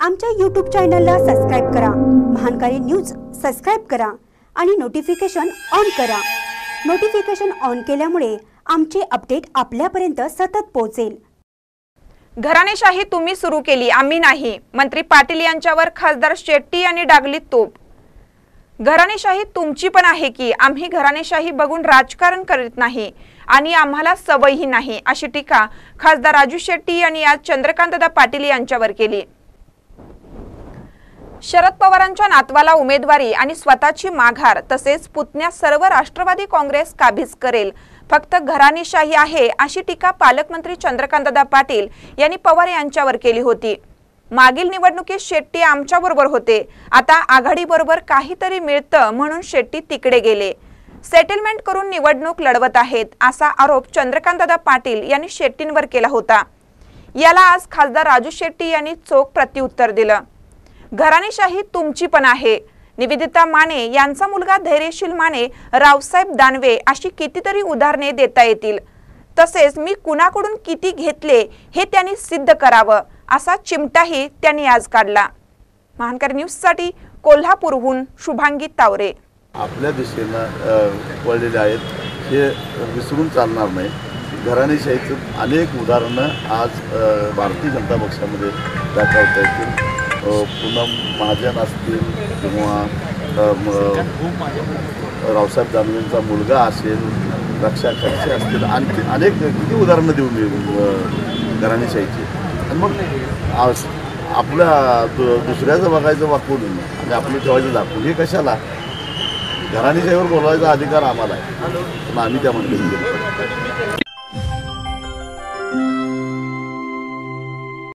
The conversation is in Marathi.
आमच्या YouTube चॅनलला सबस्क्राइब करा, महानकारी न्यूज सबस्क्राइब करा आणि नोटिफिकेशन ऑन करा। नोटिफिकेशन ऑन केल्यामुळे आमचे अपडेट आपल्यापर्यंत सतत पोहोचेल। घराणेशाही तुम्ही सुरू केली, आम्ही नाही। मंत्री पाटील यांच्यावर खासदार शेट्टी यांनी डागली तोप। घराणेशाही तुमची पण आहे की, आम्ही घराणेशाही बघून राजकारण करीत नाही आणि आम्हाला सवयही नाही, अशी टीका खासदार राजू शेट्टी यांनी आज चंद्रकांतदादा पाटील यांच्यावर केली। शरद पवारांच्या नातवाला उमेदवारी आणि स्वतःची माघार तसेच पुतण्या सर्व राष्ट्रवादी काँग्रेस काबीज करेल, फक्त घराणेशाही आहे, अशी टीका पालकमंत्री चंद्रकांतदादा पाटील यांनी पवार यांच्यावर केली होती। मागील निवडणुकीत शेट्टी आमच्याबरोबर होते, आता आघाडीबरोबर काहीतरी मिळतं म्हणून शेट्टी तिकडे गेले, सेटलमेंट करून निवडणूक लढवत आहेत, असा आरोप चंद्रकांतदादा पाटील यांनी शेट्टींवर केला होता। याला आज खासदार राजू शेट्टी यांनी चोख प्रत्युत्तर दिलं। घराणेशाही तुमची पण आहे। निवेदिता माने यांचा मुलगा धैर्यशील माने, रावसाहेब दानवे अशी कितीतरी उदाहरणे देता येतील। तसेच मी कुणाकडून किती घेतले हे त्यांनी सिद्ध करावं, असा चिमटाही त्यांनी आज काढला। महानकारी न्यूजसाठी कोल्हापूरहून शुभांगी तावरे। आपल्या दिशेनं वळलेले आहेत, हे विसरून चालणार नाही। घराणेशाहीचं अनेक उदाहरणं आज भारतीय जनता पक्षामध्ये दाखवता येतील। पूनम महाजन असतील किंवा रावसाहेब दानवेंचा मुलगा असेल, रक्षा खडसे असतील, आणखी अनेक किती उदाहरणं देऊन घराणेशाहीची। आणि मग आपल्या दुसऱ्याचं बघायचं वाकून आणि आपलं ठेवायचं दाखवून, हे कशाला? घराणेशाहीवर बोलवायचा अधिकार आम्हाला आहे, पण आम्ही त्या मंडळीत गेलो।